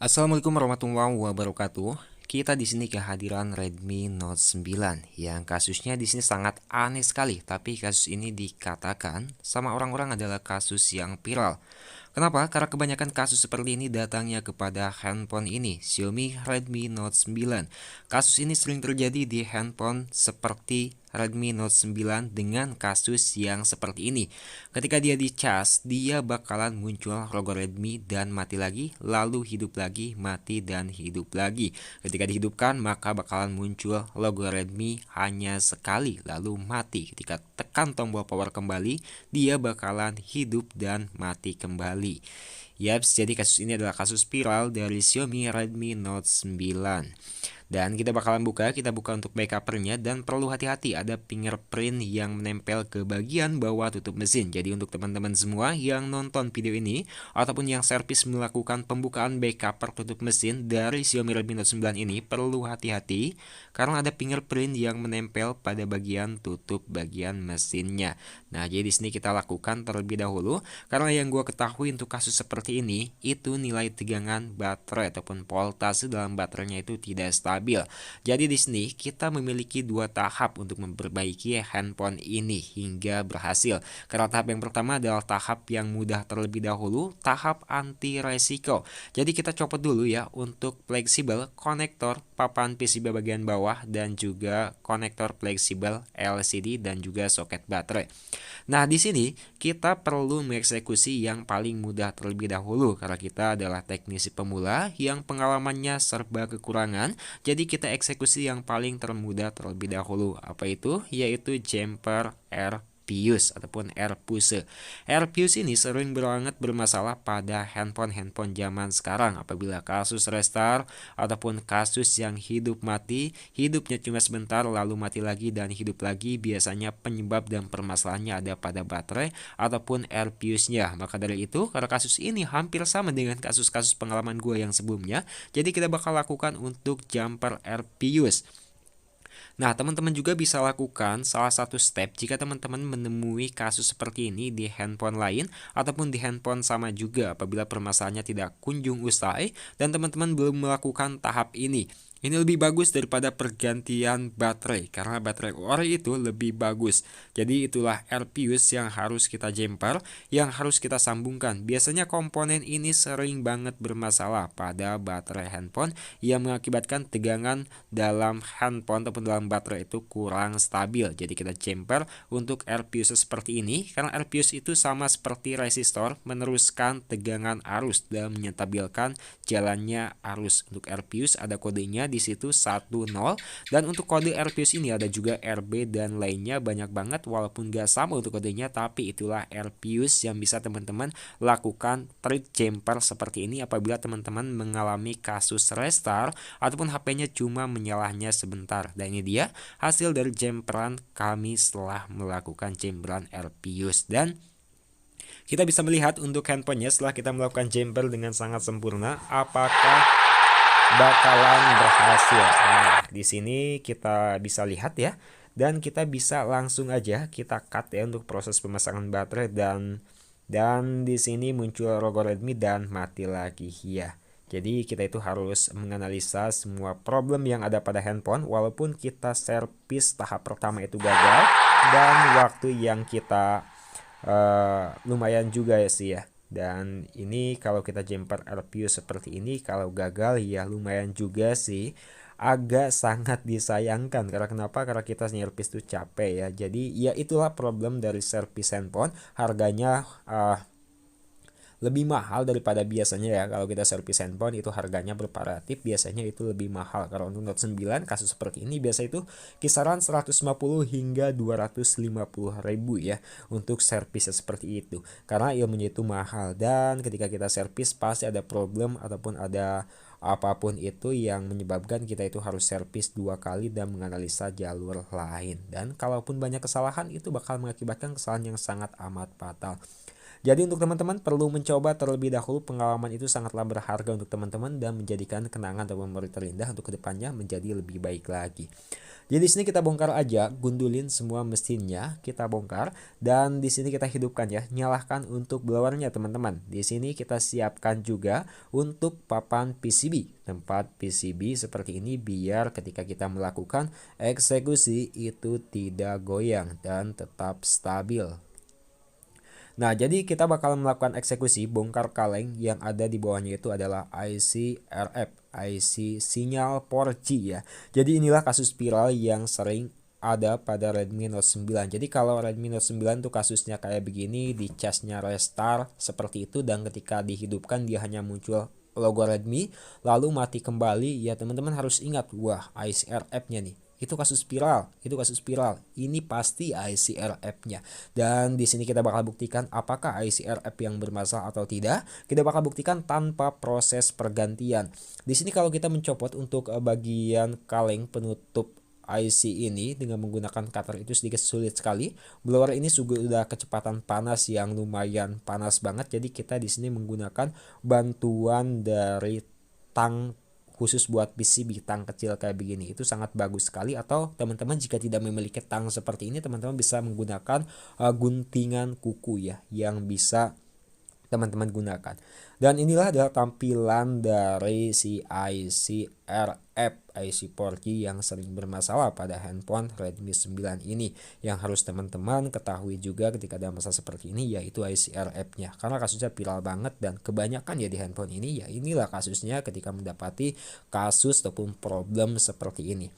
Assalamualaikum warahmatullahi wabarakatuh. Kita di sini kehadiran Redmi Note 9 yang kasusnya di sini sangat aneh sekali, tapi kasus ini dikatakan sama orang-orang adalah kasus yang viral. Kenapa? Karena kebanyakan kasus seperti ini datangnya kepada handphone ini, Xiaomi Redmi Note 9. Kasus ini sering terjadi di handphone seperti Redmi Note 9 dengan kasus yang seperti ini. Ketika dia dicas, dia bakalan muncul logo Redmi dan mati lagi, lalu hidup lagi, mati dan hidup lagi. Ketika dihidupkan, maka bakalan muncul logo Redmi hanya sekali, lalu mati. Ketika tekan tombol power kembali, dia bakalan hidup dan mati kembali. Yaps, jadi kasus ini adalah kasus viral dari Xiaomi Redmi Note 9. Dan kita buka untuk backupernya dan perlu hati-hati ada fingerprint yang menempel ke bagian bawah tutup mesin. Jadi untuk teman-teman semua yang nonton video ini ataupun yang servis melakukan pembukaan backuper tutup mesin dari Xiaomi Redmi Note 9 ini perlu hati-hati karena ada fingerprint yang menempel pada bagian tutup bagian mesinnya. Nah, jadi di sini kita lakukan terlebih dahulu karena yang gue ketahui untuk kasus seperti ini itu nilai tegangan baterai ataupun voltase dalam baterainya itu tidak stabil. Jadi di sini kita memiliki dua tahap untuk memperbaiki handphone ini hingga berhasil. Karena tahap yang pertama adalah tahap yang mudah terlebih dahulu, tahap anti resiko. Jadi kita copot dulu ya untuk fleksibel konektor papan PCB bagian bawah dan juga konektor fleksibel LCD dan juga soket baterai. Nah, di sini kita perlu mengeksekusi yang paling mudah terlebih dahulu karena kita adalah teknisi pemula yang pengalamannya serba kekurangan. Jadi kita eksekusi yang paling termudah terlebih dahulu. Apa itu? Yaitu jumper AirFuse ataupun AirFuse. AirFuse ini sering banget bermasalah pada handphone-handphone zaman sekarang apabila kasus restart ataupun kasus yang hidup mati, hidupnya cuma sebentar lalu mati lagi dan hidup lagi, biasanya penyebab dan permasalahannya ada pada baterai ataupun AirFuse-nya. Maka dari itu, karena kasus ini hampir sama dengan kasus-kasus pengalaman gue yang sebelumnya, jadi kita bakal lakukan untuk jumper AirFuse. Nah, teman-teman juga bisa lakukan salah satu step jika teman-teman menemui kasus seperti ini di handphone lain ataupun di handphone sama juga apabila permasalahannya tidak kunjung usai dan teman-teman belum melakukan tahap ini. Ini lebih bagus daripada pergantian baterai karena baterai ori itu lebih bagus. Jadi itulah AirFuse yang harus kita jumper, yang harus kita sambungkan. Biasanya komponen ini sering banget bermasalah pada baterai handphone yang mengakibatkan tegangan dalam handphone ataupun dalam baterai itu kurang stabil. Jadi kita jumper untuk AirFuse seperti ini karena AirFuse itu sama seperti resistor meneruskan tegangan arus dan menstabilkan jalannya arus. Untuk AirFuse ada kodenya di situ 10 dan untuk kode AirFuse ini ada juga RB dan lainnya banyak banget walaupun gak sama untuk kodenya, tapi itulah AirFuse yang bisa teman-teman lakukan trik jumper seperti ini apabila teman-teman mengalami kasus restart ataupun HP-nya cuma menyalahnya sebentar. Dan ini dia hasil dari jumperan kami setelah melakukan jumperan AirFuse dan kita bisa melihat untuk handphonenya setelah kita melakukan jumper dengan sangat sempurna apakah bakalan berhasil. Nah, di sini kita bisa lihat ya, dan kita bisa langsung aja kita cut ya untuk proses pemasangan baterai dan di sini muncul logo Redmi dan mati lagi ya. Jadi kita itu harus menganalisa semua problem yang ada pada handphone walaupun kita servis tahap pertama itu gagal dan waktu yang kita lumayan juga ya sih ya. Dan ini kalau kita jumper AirFuse seperti ini kalau gagal ya lumayan juga sih, agak sangat disayangkan karena kenapa? Karena kita servis tuh capek ya. Jadi ya itulah problem dari servis handphone, harganya lebih mahal daripada biasanya ya. Kalau kita servis handphone itu harganya bervariatif, biasanya itu lebih mahal. Kalau untuk Note 9 kasus seperti ini biasa itu kisaran 150 hingga 250 ribu ya untuk servisnya seperti itu. Karena ilmunya itu mahal dan ketika kita servis pasti ada problem ataupun ada apapun itu yang menyebabkan kita itu harus servis 2 kali dan menganalisa jalur lain. Dan kalaupun banyak kesalahan itu bakal mengakibatkan kesalahan yang sangat amat fatal. Jadi untuk teman-teman perlu mencoba terlebih dahulu, pengalaman itu sangatlah berharga untuk teman-teman dan menjadikan kenangan atau memori terindah untuk kedepannya menjadi lebih baik lagi. Jadi di sini kita bongkar aja, gundulin semua mesinnya, kita bongkar dan di sini kita hidupkan ya, nyalakan untuk blowernya teman-teman. Di sini kita siapkan juga untuk papan PCB, tempat PCB seperti ini biar ketika kita melakukan eksekusi itu tidak goyang dan tetap stabil. Nah, jadi kita bakal melakukan eksekusi bongkar kaleng, yang ada di bawahnya itu adalah IC RF, IC sinyal 4G ya. Jadi inilah kasus viral yang sering ada pada Redmi Note 9. Jadi kalau Redmi Note 9 tuh kasusnya kayak begini, di casnya restart seperti itu, dan ketika dihidupkan dia hanya muncul logo Redmi lalu mati kembali ya. Teman-teman harus ingat, wah IC RF-nya nih, itu kasus viral, ini pasti ICRF-nya. Dan di sini kita bakal buktikan apakah ICRF yang bermasalah atau tidak. Kita bakal buktikan tanpa proses pergantian. Di sini kalau kita mencopot untuk bagian kaleng penutup IC ini dengan menggunakan cutter itu sedikit sulit sekali. Blower ini sudah kecepatan panas yang lumayan panas banget. Jadi kita di sini menggunakan bantuan dari tang khusus buat PCB, tang kecil kayak begini, itu sangat bagus sekali. Atau teman-teman jika tidak memiliki tang seperti ini, teman-teman bisa menggunakan guntingan kuku ya, yang bisa teman-teman gunakan. Dan inilah adalah tampilan dari si IC RF, IC 4G yang sering bermasalah pada handphone Redmi 9 ini. Yang harus teman-teman ketahui juga ketika ada masalah seperti ini, yaitu IC RF-nya. Karena kasusnya viral banget dan kebanyakan ya di handphone ini, ya inilah kasusnya ketika mendapati kasus ataupun problem seperti ini.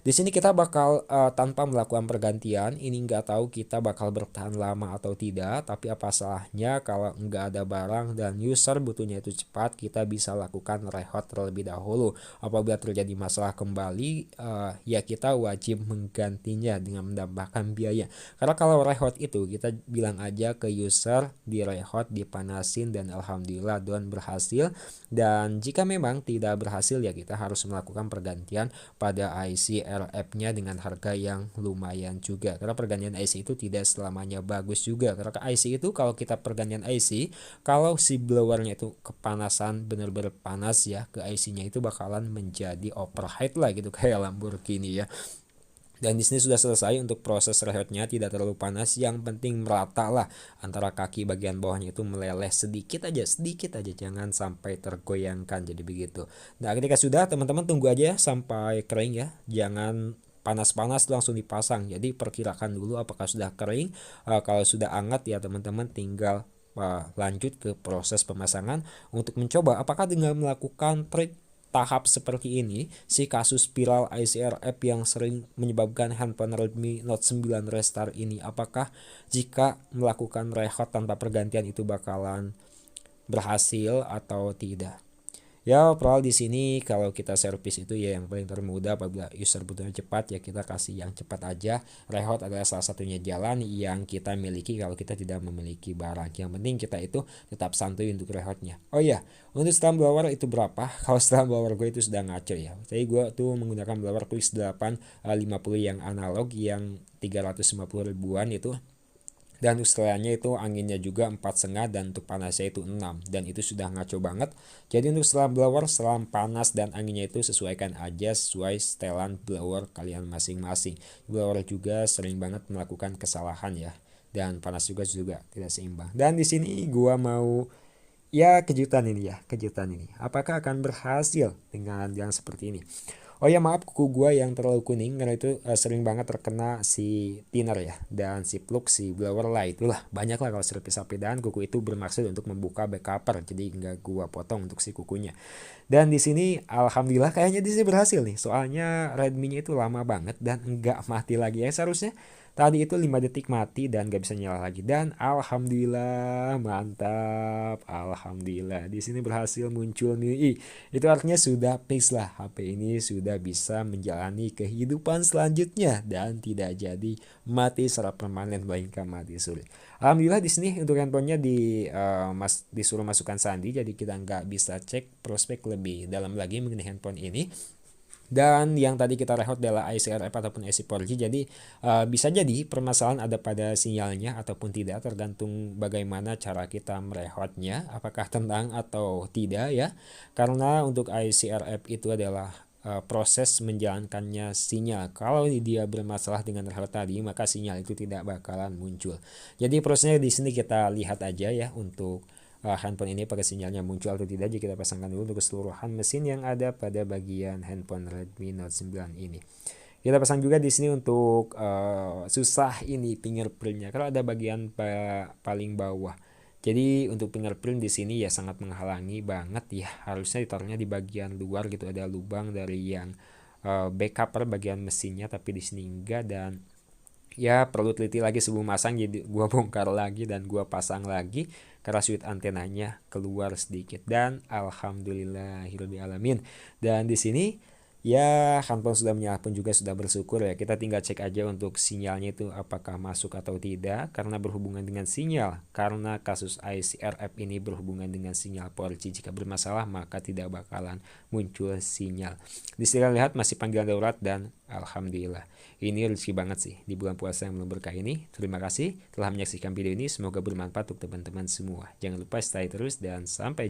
Di sini kita bakal tanpa melakukan pergantian, ini nggak tahu kita bakal bertahan lama atau tidak, tapi apa salahnya kalau nggak ada barang dan user butuhnya itu cepat, kita bisa lakukan rehot terlebih dahulu. Apabila terjadi masalah kembali, ya kita wajib menggantinya dengan menambahkan biaya. Karena kalau rehot itu kita bilang aja ke user, di rehot, dipanasin, dan alhamdulillah don berhasil. Dan jika memang tidak berhasil ya kita harus melakukan pergantian pada IC RF-nya dengan harga yang lumayan juga. Karena pergantian IC itu tidak selamanya bagus juga. Karena IC itu kalau kita pergantian IC, kalau si blowernya itu kepanasan, bener-bener panas ya, ke IC-nya itu bakalan menjadi overheat lah gitu kayak Lamborghini ya. Dan di sini sudah selesai untuk proses reheatnya, tidak terlalu panas, yang penting merata lah antara kaki bagian bawahnya itu meleleh sedikit aja, jangan sampai tergoyangkan, jadi begitu. Nah ketika sudah, teman-teman tunggu aja sampai kering ya, jangan panas-panas langsung dipasang. Jadi perkirakan dulu apakah sudah kering. Kalau sudah hangat ya teman-teman tinggal lanjut ke proses pemasangan untuk mencoba apakah dengan melakukan trik tahap seperti ini, si kasus viral ICRF yang sering menyebabkan handphone Redmi Note 9 restart ini, apakah jika melakukan rehot tanpa pergantian itu bakalan berhasil atau tidak. Ya, overall di sini kalau kita servis itu ya yang paling termudah. Apabila user butuhnya cepat ya kita kasih yang cepat aja. Rehot adalah salah satunya jalan yang kita miliki kalau kita tidak memiliki barang. Yang penting kita itu tetap santuy untuk rehotnya. Oh iya, untuk setelan blower itu berapa? Kalau setelan blower gue itu sudah ngaco ya. Jadi gue tuh menggunakan blower Quick 850 yang analog yang 350 ribuan itu. Dan setelahnya itu anginnya juga 4,5 dan untuk panasnya itu 6, dan itu sudah ngaco banget. Jadi untuk setelan blower, setelan panas dan anginnya itu sesuaikan aja sesuai setelan blower kalian masing-masing. Blower juga sering banget melakukan kesalahan ya, dan panas juga tidak seimbang. Dan di sini gua mau ya kejutan ini. Apakah akan berhasil dengan yang seperti ini? Oh ya maaf, kuku gua yang terlalu kuning karena itu sering banget terkena si thinner ya, dan si plug si blower light. Itulah banyak lah kalau servis sepedaan, kuku itu bermaksud untuk membuka back cover, jadi nggak gua potong untuk si kukunya. Dan di sini alhamdulillah kayaknya di sini berhasil nih, soalnya Redmi-nya itu lama banget dan nggak mati lagi ya. Seharusnya tadi itu 5 detik mati dan gak bisa nyala lagi. Dan alhamdulillah, mantap, alhamdulillah di sini berhasil muncul nih. Itu artinya sudah fix lah, HP ini sudah bisa menjalani kehidupan selanjutnya dan tidak jadi mati secara permanen, melainkan mati suri. Alhamdulillah di sini untuk handphonenya disuruh masukkan sandi, jadi kita nggak bisa cek prospek lebih dalam lagi mengenai handphone ini. Dan yang tadi kita record adalah ICRF ataupun IC4G. Jadi bisa jadi permasalahan ada pada sinyalnya ataupun tidak, tergantung bagaimana cara kita merehodnya, apakah tenang atau tidak ya. Karena untuk ICRF itu adalah proses menjalankannya sinyal. Kalau dia bermasalah dengan record tadi, maka sinyal itu tidak bakalan muncul. Jadi prosesnya di sini kita lihat aja ya untuk handphone ini apakah sinyalnya muncul atau tidak. Jika kita pasangkan dulu untuk keseluruhan mesin yang ada pada bagian handphone Redmi Note 9 ini. Kita pasang juga di sini untuk susah ini fingerprintnya. Kalau ada bagian paling bawah. Jadi untuk fingerprint di sini ya sangat menghalangi banget ya. Harusnya ditaruhnya di bagian luar gitu, ada lubang dari yang backup bagian mesinnya, tapi di sini enggak. Dan ya perlu teliti lagi sebelum masang, jadi gua bongkar lagi dan gua pasang lagi karena switch antenanya keluar sedikit. Dan alhamdulillahirobbilalamin. Dan di sini ya handphone sudah menyala pun juga sudah bersyukur ya. Kita tinggal cek aja untuk sinyalnya itu apakah masuk atau tidak, karena berhubungan dengan sinyal. Karena kasus ICRF ini berhubungan dengan sinyal 4G, jika bermasalah maka tidak bakalan muncul sinyal. Di sini lihat masih panggilan darurat dan alhamdulillah. Ini rezeki banget sih di bulan puasa yang belum berkah ini. Terima kasih telah menyaksikan video ini, semoga bermanfaat untuk teman-teman semua. Jangan lupa stay terus dan sampai jumpa.